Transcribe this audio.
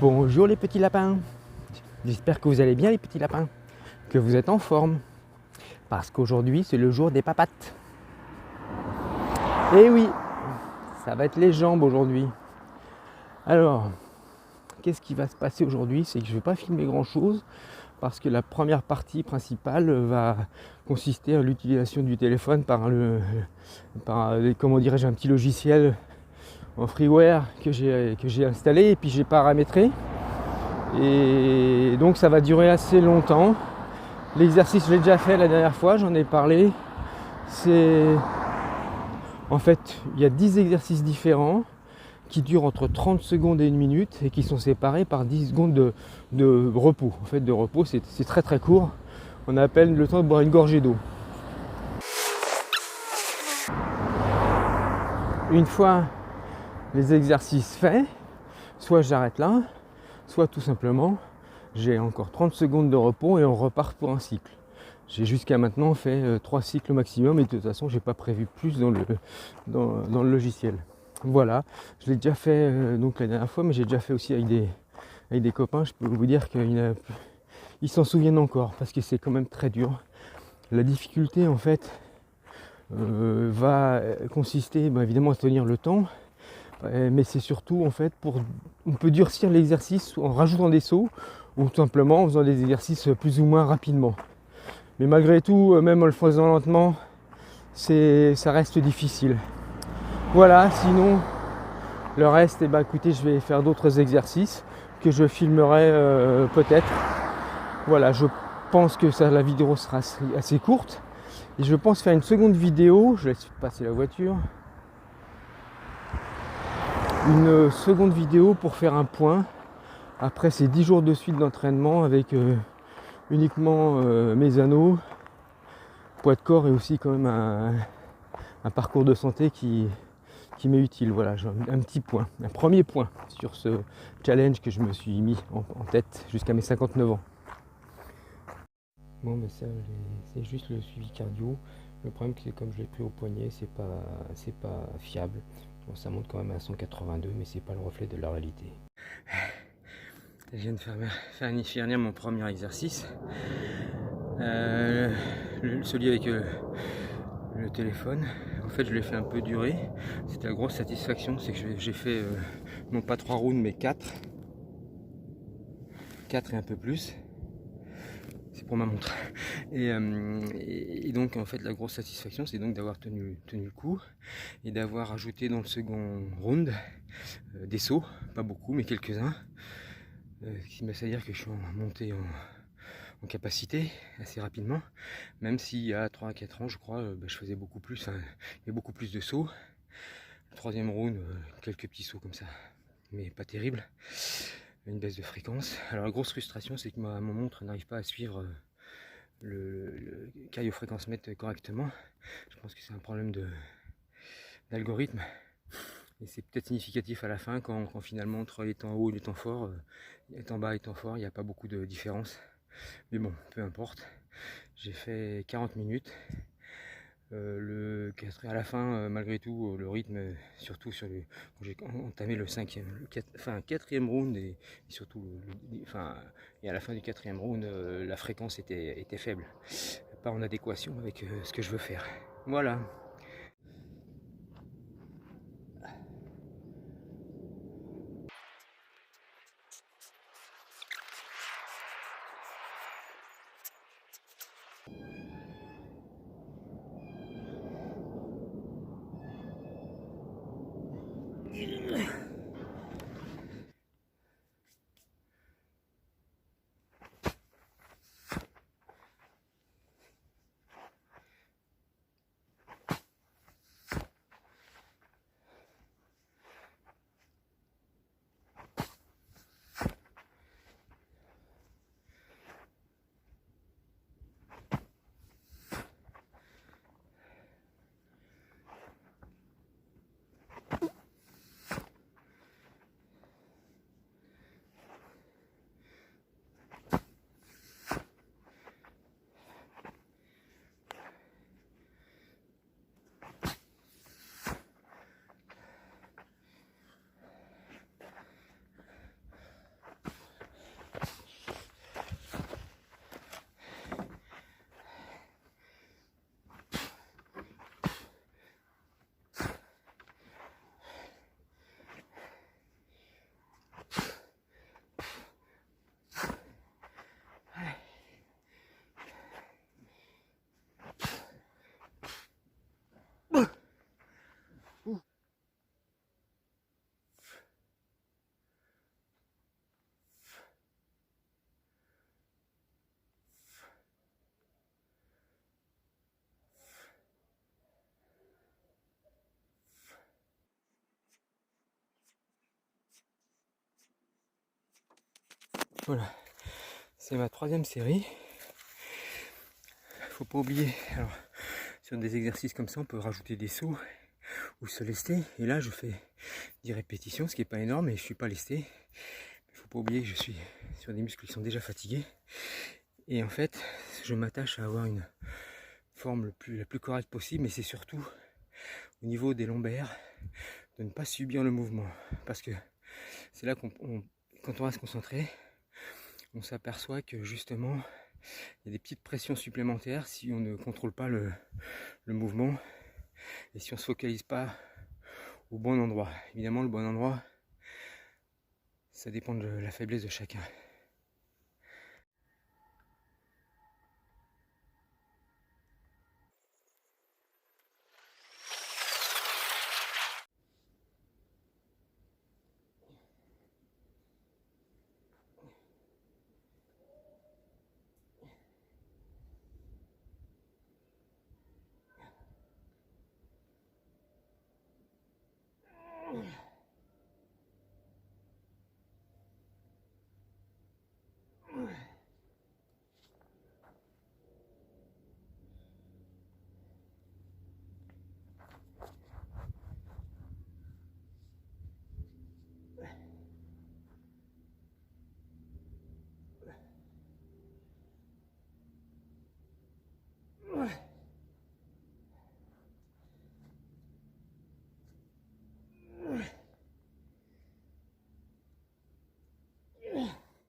Bonjour les petits lapins, j'espère que vous allez bien les petits lapins, que vous êtes en forme, parce qu'aujourd'hui c'est le jour des papates. Et oui, ça va être les jambes aujourd'hui. Alors, qu'est-ce qui va se passer aujourd'hui? C'est que je ne vais pas filmer grand chose, parce que la première partie principale va consister à l'utilisation du téléphone par comment dirais-je, un petit logiciel en freeware que j'ai installé et puis j'ai paramétré. Et donc ça va durer assez longtemps. L'exercice je l'ai déjà fait la dernière fois, j'en ai parlé. En fait, il y a 10 exercices différents qui durent entre 30 secondes et 1 minute et qui sont séparés par 10 secondes de repos. En fait, de repos, c'est très très court. On appelle le temps de boire une gorgée d'eau. Une fois les exercices faits, soit j'arrête là, soit tout simplement j'ai encore 30 secondes de repos et on repart pour un cycle. J'ai jusqu'à maintenant fait 3 cycles maximum et de toute façon j'ai pas prévu plus dans le logiciel. Voilà, je l'ai déjà fait donc la dernière fois, mais j'ai déjà fait aussi avec des copains. Je peux vous dire qu'ils s'en souviennent encore parce que c'est quand même très dur. La difficulté en fait va consister évidemment à tenir le temps, mais c'est surtout en fait on peut durcir l'exercice en rajoutant des sauts ou tout simplement en faisant des exercices plus ou moins rapidement. Mais malgré tout, même en le faisant lentement, ça reste difficile. Voilà, sinon le reste, écoutez, je vais faire d'autres exercices que je filmerai peut-être. Voilà, je pense que la vidéo sera assez courte. Et je pense faire une seconde vidéo, je laisse passer la voiture. Une seconde vidéo pour faire un point après ces 10 jours de suite d'entraînement avec uniquement mes anneaux, poids de corps et aussi quand même un parcours de santé qui m'est utile. Voilà, j'ai un petit point, un premier point sur ce challenge que je me suis mis en tête jusqu'à mes 59 ans. Bon, mais ça, c'est juste le suivi cardio. Le problème, c'est que comme je l'ai pris au poignet, c'est pas fiable. Bon, ça monte quand même à 182, mais c'est pas le reflet de la réalité. Je viens de faire mon premier exercice. Celui avec le téléphone. En fait, je l'ai fait un peu durer. C'était la grosse satisfaction, c'est que j'ai fait non pas 3 rounds, mais 4 et un peu plus. C'est pour ma montre. Et donc en fait la grosse satisfaction c'est donc d'avoir tenu le coup et d'avoir ajouté dans le second round des sauts, pas beaucoup mais quelques-uns, c'est-à-dire que je suis monté en capacité assez rapidement, même s'il y a 3 à 4 ans je crois je faisais beaucoup plus, il y a beaucoup plus de sauts. Le troisième round, quelques petits sauts comme ça, mais pas terrible, une baisse de fréquence. Alors la grosse frustration c'est que mon montre n'arrive pas à suivre le cardio-fréquence-mètre correctement. Je pense que c'est un problème d'algorithme. Et c'est peut-être significatif à la fin quand finalement entre les temps hauts et les temps forts, les temps bas et les temps forts, il n'y a pas beaucoup de différence. Mais bon, peu importe. J'ai fait 40 minutes. À la fin, malgré tout, le rythme, surtout quand j'ai entamé le quatrième round et surtout et à la fin du quatrième round, la fréquence était faible, pas en adéquation avec ce que je veux faire. Voilà. Voilà, c'est ma 3e série. Faut pas oublier, alors sur des exercices comme ça on peut rajouter des sauts ou se lester, et là je fais 10 répétitions, ce qui est pas énorme, et je suis pas lesté. Il faut pas oublier que je suis sur des muscles qui sont déjà fatigués, et en fait je m'attache à avoir une forme la plus correcte possible, mais c'est surtout au niveau des lombaires de ne pas subir le mouvement, parce que c'est là quand on va se concentrer, on s'aperçoit que justement il y a des petites pressions supplémentaires si on ne contrôle pas le mouvement et si on ne se focalise pas au bon endroit. Évidemment, le bon endroit, ça dépend de la faiblesse de chacun.